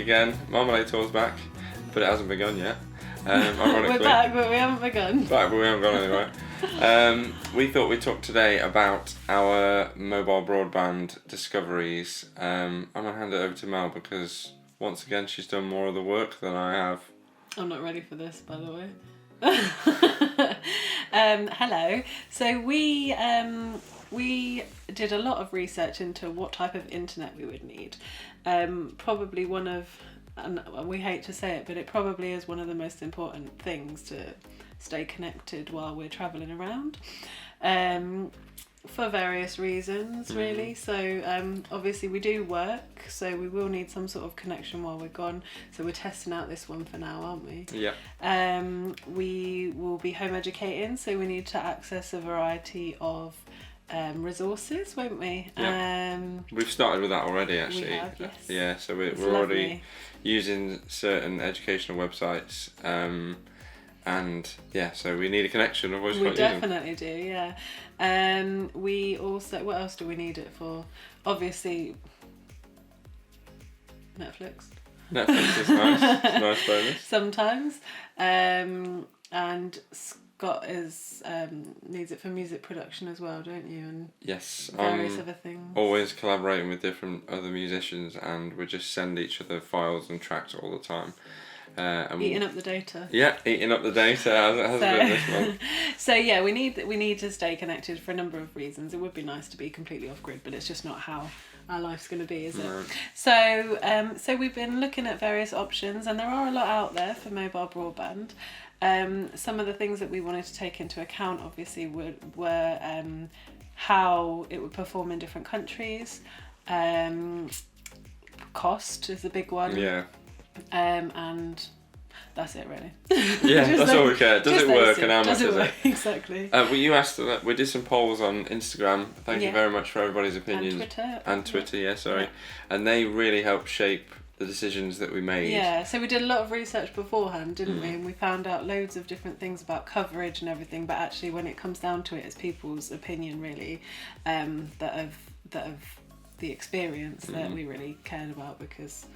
again. Marmalade tour's back, but it hasn't begun yet. Ironically. We're back, but we haven't begun. Back, but we haven't gone anywhere. We thought we'd talk today about our mobile broadband discoveries. I'm going to hand it over to Mel because, once again, she's done more of the work than I have. I'm not ready for this, by the way. Hello. So we did a lot of research into what type of internet we would need. Probably one of, and we hate to say it, but it probably is one of the most important things to stay connected while we're travelling around. For various reasons, really. So obviously we do work, so we will need some sort of connection while we're gone. So we're testing out this one for now, aren't we? Yeah. We will be home educating, so we need to access a variety of resources, won't we? Yeah. We've started with that already, actually. We have, yes. Yeah, so we're Lovely. already using certain educational websites. And yeah, so we need a connection, otherwise We can't use them. definitely do, yeah. We also, what else do we need it for? Obviously, Netflix. Netflix is nice. It's a nice bonus. Sometimes. And Scott needs it for music production as well, don't you? And Yes. various other things. Always collaborating with different other musicians, and we just send each other files and tracks all the time. And Eating up the data. Yeah, eating up the data as it has been this month. So yeah, we need to stay connected for a number of reasons. It would be nice to be completely off grid, but it's just not how our life's going to be, is it? No. So we've been looking at various options, and there are a lot out there for mobile broadband. Some of the things that we wanted to take into account, obviously, were how it would perform in different countries. Cost is a big one. Yeah. And that's it, really. Yeah, that's all we care. Does it work and how much is it? Exactly. You asked, we did some polls on Instagram. Thank you very much for everybody's opinions. And Twitter. Yeah, sorry. Yeah. And they really helped shape the decisions that we made. Yeah, so we did a lot of research beforehand, didn't we? And we found out loads of different things about coverage and everything, but actually when it comes down to it, it's people's opinion, really, that have the experience that we really cared about, because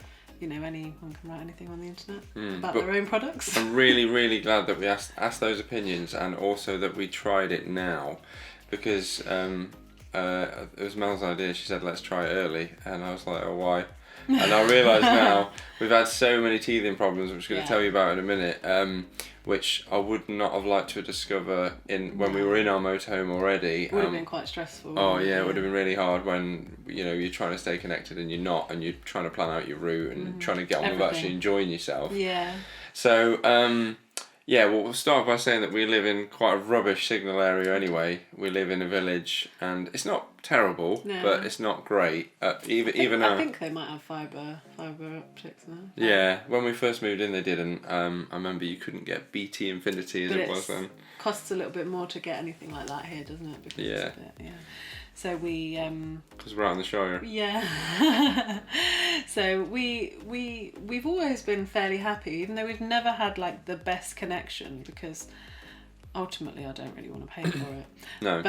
anyone can write anything on the internet about their own products. I'm really, really glad that we asked those opinions, and also that we tried it now, because it was Mel's idea. She said, let's try it early, and I was like, oh, why? And I realise now we've had so many teething problems, which I'm going to tell you about in a minute, which I would not have liked to discover when we were in our motorhome already. It would have been quite stressful. Oh yeah, it would have been really hard when you're trying to stay connected and you're not, and you're trying to plan out your route and trying to get on with actually enjoying yourself. Yeah. So we'll start by saying that we live in quite a rubbish signal area anyway. We live in a village, and it's not terrible, but it's not great. I think they might have fibre optics now. Yeah, when we first moved in, they didn't. I remember you couldn't get BT Infinity as it was then. Costs a little bit more to get anything like that here, doesn't it? Because it's a bit, So we because we're out in the Shire. Yeah. So we've always been fairly happy, even though we've never had like the best connection, because ultimately I don't really want to pay for it. No.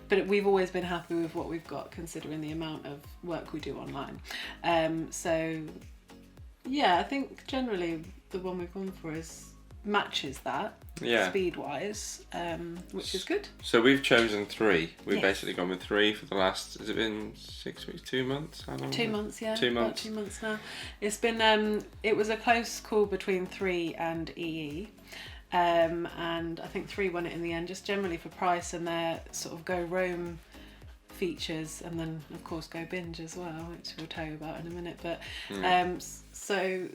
But we've always been happy with what we've got, considering the amount of work we do online. So yeah, I think generally the one we've gone for matches that speed wise, which is good. So we've chosen 3. We've basically gone with 3 for the last, has it been 6 weeks, 2 months? How long? 2 months, yeah. 2 months. About 2 months now. It's been it was a close call between 3 and EE. And I think 3 won it in the end, just generally for price and their sort of go roam features, and then of course go Binge as well, which we'll tell you about in a minute. But so sorry,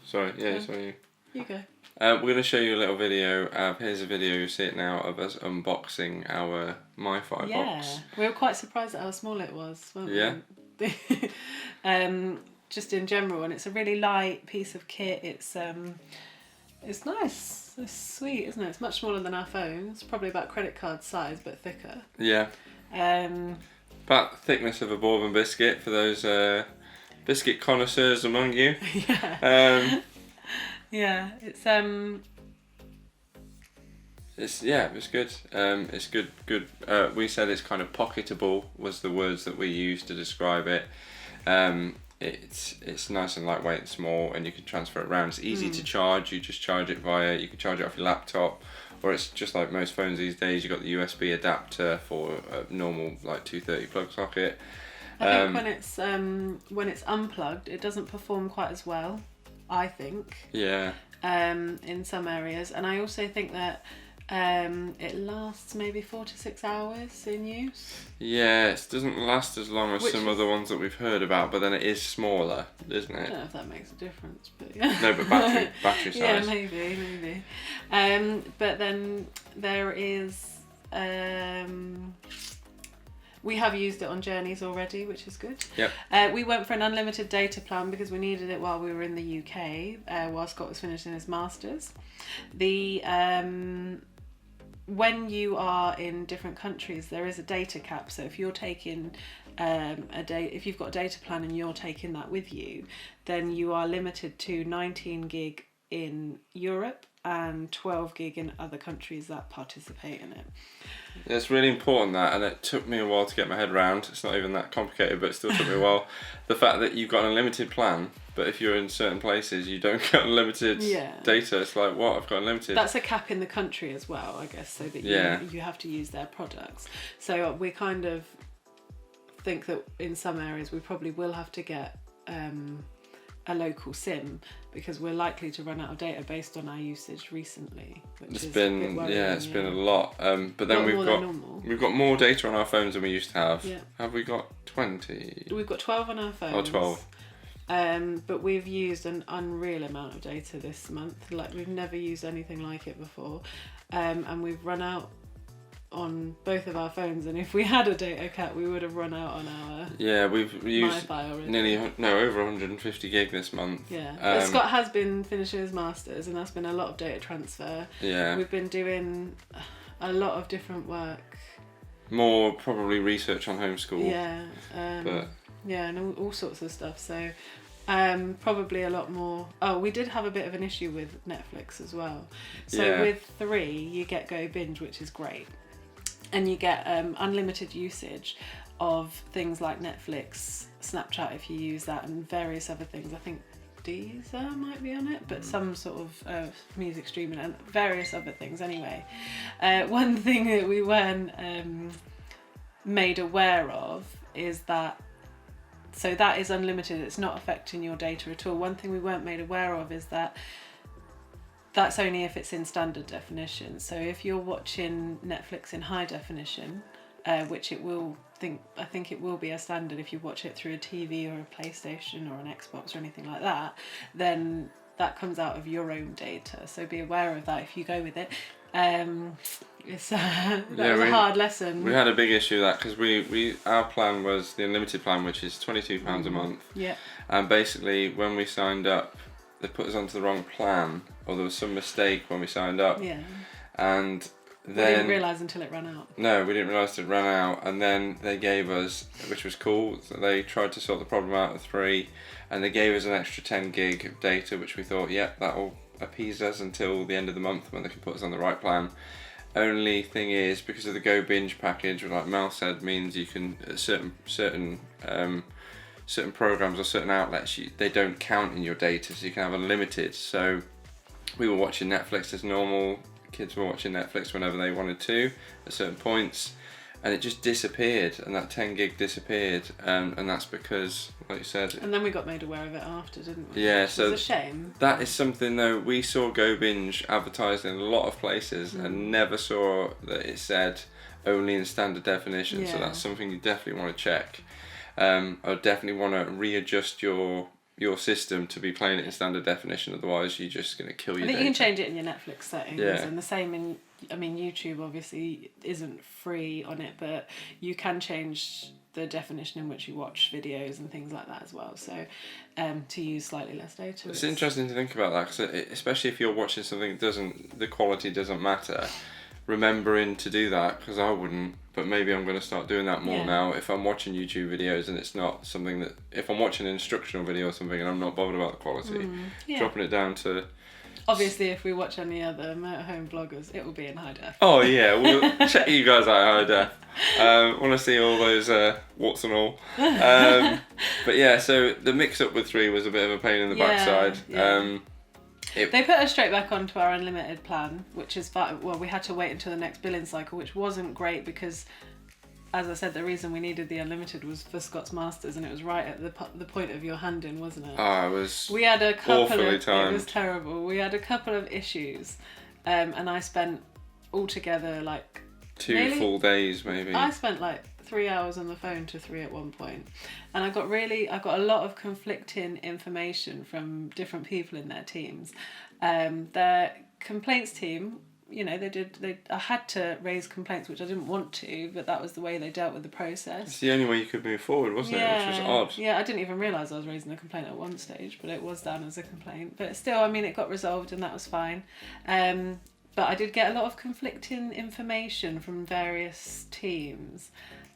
sorry. You go. We're going to show you a little video. Here's a video, you see it now, of us unboxing our MiFi box. Yeah, we were quite surprised at how small it was, weren't we? Yeah. Just in general, and it's a really light piece of kit. It's nice. It's sweet, isn't it? It's much smaller than our phones. Probably about credit card size, but thicker. Yeah. About the thickness of a bourbon biscuit for those biscuit connoisseurs among you. Yeah. Yeah, it's good. It's good. We said it's kind of pocketable was the words that we used to describe it. it's nice and lightweight and small, and you can transfer it around. It's easy to charge. You just charge it you can charge it off your laptop, or it's just like most phones these days. You got the USB adapter for a normal like 230 plug socket. I think when it's unplugged, it doesn't perform quite as well, I think. Yeah. In some areas, and I also think that it lasts maybe 4 to 6 hours in use. Yeah, it doesn't last as long as some other ones that we've heard about, but then it is smaller, isn't it? I don't know if that makes a difference, but yeah. No, but battery size. Yeah, maybe. But then there is. We have used it on journeys already, which is good. Yep. We went for an unlimited data plan because we needed it while we were in the UK, while Scott was finishing his masters. When you are in different countries, there is a data cap. So if you're taking if you've got a data plan and you're taking that with you, then you are limited to 19 gig in Europe and 12 gig in other countries that participate in it. It's really important that, and it took me a while to get my head around. It's not even that complicated, but it still took me a while. The fact that you've got an unlimited plan, but if you're in certain places, you don't get unlimited data. It's like, what? I've got unlimited. That's a cap in the country as well, I guess, so that you have to use their products. So we kind of think that in some areas we probably will have to get a local SIM because we're likely to run out of data based on our usage recently. It's been a lot. But then we've got more data on our phones than we used to have. Yeah. Have we got 20? We've got 12 on our phones. Oh, 12. But we've used an unreal amount of data this month. Like we've never used anything like it before, and we've run out on both of our phones, and if we had a data cap we would have run out on our we've used already. over 150 gig this month. But Scott has been finishing his masters and that's been a lot of data transfer. We've been doing a lot of different work, more probably research on homeschool, and all sorts of stuff, so probably a lot more. We did have a bit of an issue with Netflix as well. So with 3 you get Go Binge, which is great, and you get unlimited usage of things like Netflix, Snapchat if you use that, and various other things. I think Deezer might be on it, but some sort of music streaming and various other things anyway. One thing that we weren't made aware of is that, so that is unlimited, it's not affecting your data at all. One thing we weren't made aware of is that that's only if it's in standard definition. So if you're watching Netflix in high definition, which I think it will be a standard if you watch it through a TV or a PlayStation or an Xbox or anything like that, then that comes out of your own data. So be aware of that if you go with it. Was a hard lesson. We had a big issue with that because our plan was the unlimited plan, which is £22 a month. Yeah. And basically when we signed up, they put us onto the wrong plan, or there was some mistake when we signed up. Yeah. And we then didn't realise until it ran out. No, we didn't realise it ran out, and then they gave us, which was cool, so they tried to sort the problem out with 3, and they gave us an extra 10 gig of data, which we thought, that'll appease us until the end of the month when they can put us on the right plan. Only thing is, because of the Go Binge package, like Mel said, means you can certain programs or certain outlets, they don't count in your data, so you can have unlimited. So we were watching Netflix as normal. Kids were watching Netflix whenever they wanted to at certain points, and it just disappeared, and that 10 gig disappeared, and that's because, like you said. And then we got made aware of it after, didn't we? Yeah, so it's a shame. That is something though, we saw Go Binge advertised in a lot of places and never saw that it said only in standard definition. So that's something you definitely want to check. I would definitely want to readjust your system to be playing it in standard definition, otherwise you're just going to kill your data. You can change it in your Netflix settings, and the same in, YouTube obviously isn't free on it, but you can change the definition in which you watch videos and things like that as well, so to use slightly less data. It's interesting to think about that, because especially if you're watching something that the quality doesn't matter, remembering to do that, because I wouldn't, but maybe I'm going to start doing that more now. If I'm watching YouTube videos and it's not something that, if I'm watching an instructional video or something and I'm not bothered about the quality, dropping it down to Obviously, if we watch any other motorhome bloggers, it will be in high def. Oh yeah, we'll check you guys out high def. Want to see all those warts and all. But yeah, so the mix-up with 3 was a bit of a pain in the backside. Yeah. They put us straight back onto our unlimited plan, which is fine. Well, we had to wait until the next billing cycle, which wasn't great because, as I said, the reason we needed the unlimited was for Scott's Masters, and it was right at the point of your hand in, wasn't it? Oh, it was. We had a couple awfully of. timed. It was terrible. We had a couple of issues, and I spent altogether like 2 full days maybe. I spent like 3 hours on the phone to 3 at one point, and I got a lot of conflicting information from different people in their teams. Their complaints team, you know, I had to raise complaints, which I didn't want to, but that was the way they dealt with the process. It's the only way you could move forward, wasn't it? Which was odd. Yeah, I didn't even realise I was raising a complaint at one stage, but it was down as a complaint. But still, I mean, it got resolved and that was fine. But I did get a lot of conflicting information from various teams,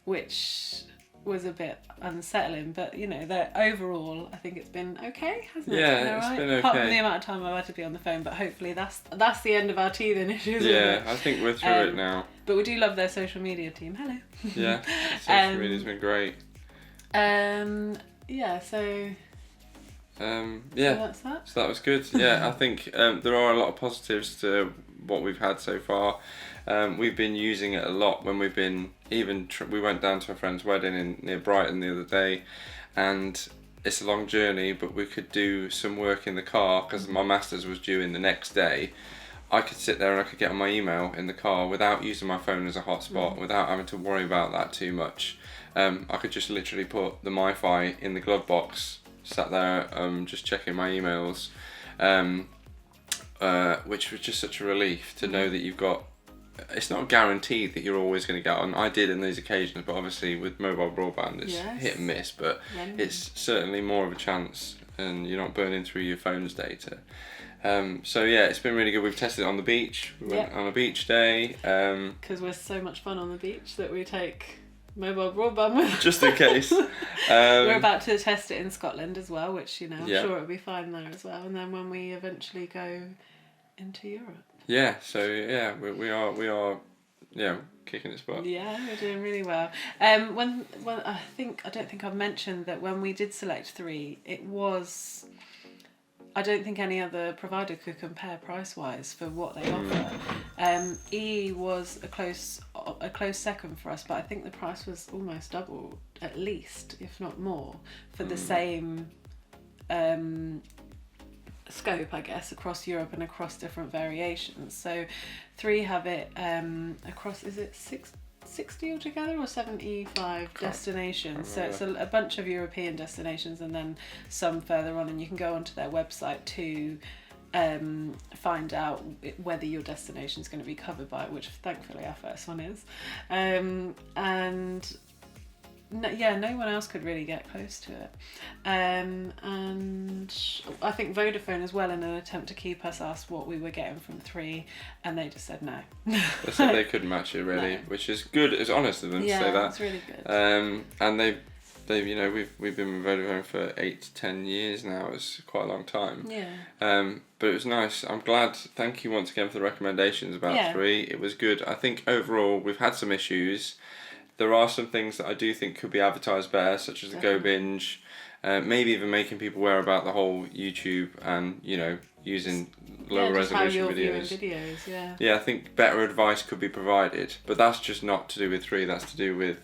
which was a bit unsettling. But, you know, overall, I think it's been okay, hasn't it? Yeah, it's been okay. Apart from the amount of time I've had to be on the phone, but hopefully that's the end of our teething issues. Yeah, I think we're through it now. But we do love their social media team. Hello. Yeah, social media's been great. Yeah, so... yeah, so that's that. So that was good. Yeah, I think there are a lot of positives to what we've had so far. We've been using it a lot when we've been we went down to a friend's wedding near Brighton the other day, and it's a long journey, but we could do some work in the car because my master's was due in the next day. I could sit there and I could get on my email in the car without using my phone as a hotspot, without having to worry about that too much. I could just literally put the MiFi in the glove box, sat there just checking my emails, which was just such a relief to know that you've got. It's not guaranteed that you're always going to get on. I did in these occasions, but obviously with mobile broadband it's hit and miss, but it's certainly more of a chance and you're not burning through your phone's data. So yeah, it's been really good. We've tested it on the beach. We went on a beach day. Because we're so much fun on the beach that we take mobile broadband with us. Just in case. We're about to test it in Scotland as well, which, you know, I'm sure it'll be fine there as well. And then when we eventually go into Europe. Yeah, so yeah, we are kicking its butt. Yeah, we're doing really well. I don't think I've mentioned that when we did select 3, it was. I don't think any other provider could compare price-wise for what they offer. E was a close second for us, but I think the price was almost double, at least, if not more, for the same scope, I guess, across Europe and across different variations. So 3 have it across, is it 60 altogether or 75 destinations? So it's a bunch of European destinations and then some further on, and you can go onto their website to find out whether your destination is going to be covered by it, which thankfully our first one is. And no one else could really get close to it. And I think Vodafone as well, in an attempt to keep us, asked what we were getting from 3, and they just said no. They said they couldn't match it really, which is good. It's honest of them to say that. Yeah, it's really good. And they've you know, we've been with Vodafone for 8 to 10 years now. It's quite a long time. Yeah. But it was nice. I'm glad. Thank you once again for the recommendations about 3. It was good. I think overall we've had some issues. There are some things that I do think could be advertised better, such as the Go Binge, maybe even making people aware about the whole YouTube and, you know, using lower resolution videos. Yeah, I think better advice could be provided, but that's just not to do with 3. That's to do with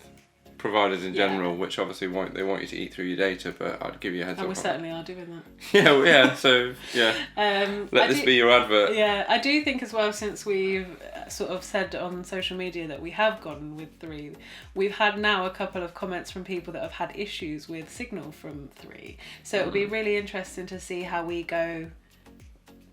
providers in general, which obviously they want you to eat through your data, but I'd give you a heads up. And we certainly are doing that. So let this be your advert. Yeah, I do think as well, since we've sort of said on social media that we have gone with 3, we've had now a couple of comments from people that have had issues with signal from 3. So it'll be really interesting to see how we go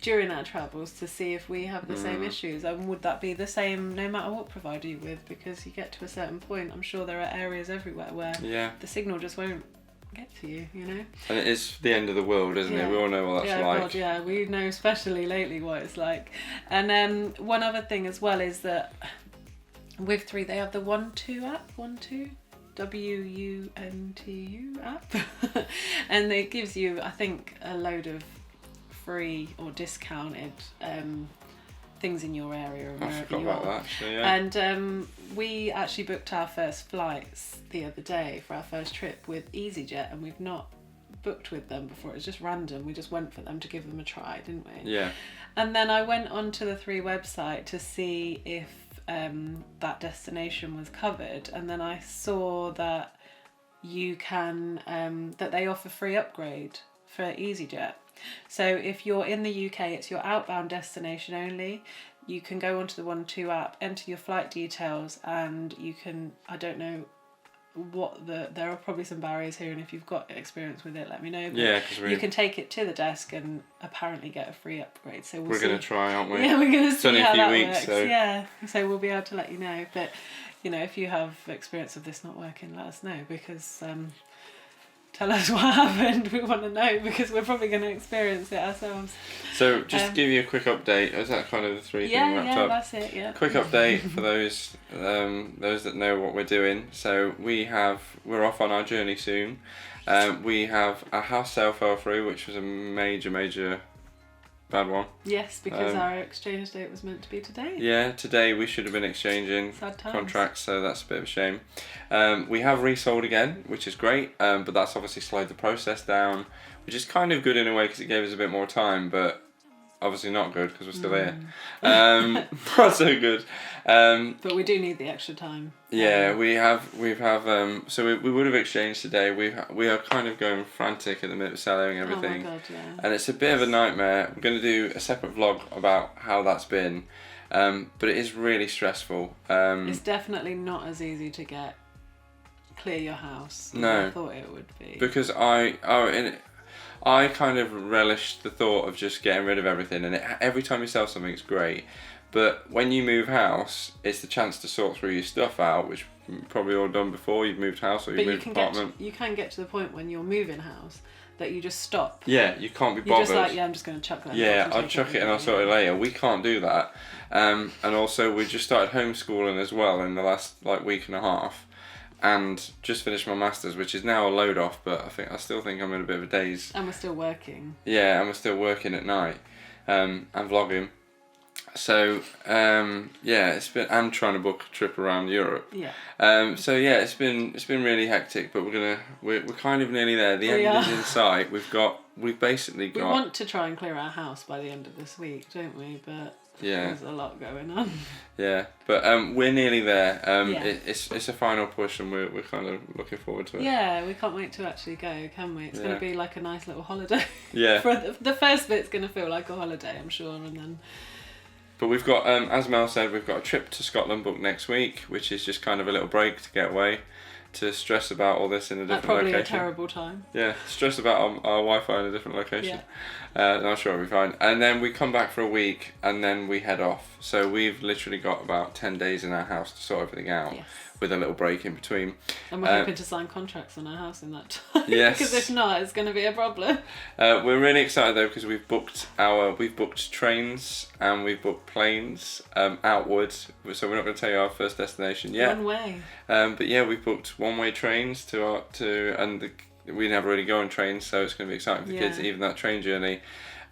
during our travels, to see if we have the same issues, and would that be the same no matter what provider you're with, because you get to a certain point, I'm sure there are areas everywhere where the signal just won't get to you, you know. And it is the end of the world, isn't it? We all know what that's like. God, yeah, we know especially lately what it's like. And one other thing as well is that with 3 they have the One2 app, One2 WUNTU app, and it gives you, I think, a load of free or discounted things in your area and I wherever forgot you about are. that actually, yeah. And we actually booked our first flights the other day for our first trip with EasyJet, and we've not booked with them before. It was just random. We just went for them to give them a try, didn't we? Yeah. And then I went onto the 3 website to see if that destination was covered, and then I saw that you can that they offer free upgrade for EasyJet. So if you're in the UK, it's your outbound destination only. You can go onto the 1-2 app, enter your flight details, and you can, I don't know what there are probably some barriers here, and if you've got experience with it, let me know. But Yeah, because you can take it to the desk and apparently get a free upgrade. So we're going to try, aren't we? Yeah, we're going to It's see only a how few that weeks, works. so... Yeah, so we'll be able to let you know. But you know, if you have experience of this not working, let us know, because tell us what happened. We want to know, because we're probably going to experience it ourselves. So just to give you a quick update, is that kind of the 3 things wrapped up? Yeah, that's it. Yeah. Quick update for those that know what we're doing. So we're off on our journey soon. We have a house sale fell through, which was a major bad one. Yes, because our exchange date was meant to be today. Yeah, today we should have been exchanging contracts, so that's a bit of a shame. We have resold again, which is great, but that's obviously slowed the process down, which is kind of good in a way because it gave us a bit more time, but obviously not good because we're still here. Not so good. But we do need the extra time. Yeah, we have. So we would have exchanged today. We are kind of going frantic at the minute, selling everything. Oh my God, yeah. And it's a bit of a nightmare. We're going to do a separate vlog about how that's been, but it is really stressful. It's definitely not as easy to clear your house as I thought it would be. Because I kind of relished the thought of just getting rid of everything, and every time you sell something, it's great. But when you move house, it's the chance to sort through your stuff out, which you've probably all done before. You've moved house or you've moved apartment. You can get to the point when you're moving house that you just stop. Yeah, you can't be bothered. You're just like, I'm just going to chuck that. Yeah, I'll chuck it and I'll sort it later. We can't do that. And also, we just started homeschooling as well in the last week and a half. And just finished my masters, which is now a load off, but I still think I'm in a bit of a daze. And we're still working. Yeah, and we're still working at night, and vlogging. So it's been. I'm trying to book a trip around Europe. Yeah. So yeah, it's been really hectic, but we're kind of nearly there. The end is in sight. We've basically got. We want to try and clear our house by the end of this week, don't we? But there's a lot going on. Yeah, but we're nearly there. It's a final push, and we're kind of looking forward to it. Yeah, we can't wait to actually go, can we? It's going to be like a nice little holiday. Yeah. The first bit's going to feel like a holiday, I'm sure, and then. But we've got, as Mel said, we've got a trip to Scotland booked next week, which is just kind of a little break to get away, to stress about all this in a different location. Probably a terrible time. Yeah, stress about our Wi-Fi in a different location. Yeah. And I'm sure it'll be fine. And then we come back for a week, and then we head off. So we've literally got about 10 days in our house to sort everything out, with a little break in between. And we're hoping to sign contracts on our house in that time. Yes. Because if not, it's going to be a problem. We're really excited though, because we've booked trains and we've booked planes outwards. So we're not going to tell you our first destination yet. One way. But yeah, we've booked one-way trains we never really go on trains, so it's going to be exciting for kids, even that train journey.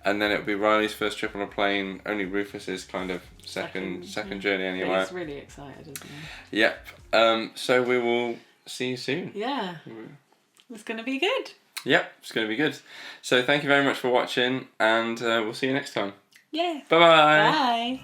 And then it'll be Riley's first trip on a plane. Only Rufus's kind of second journey anyway. He's really excited, isn't he? Yep. So we will see you soon. Yeah. It's going to be good. Yep, it's going to be good. So thank you very much for watching, and we'll see you next time. Yeah. Bye-bye. Bye.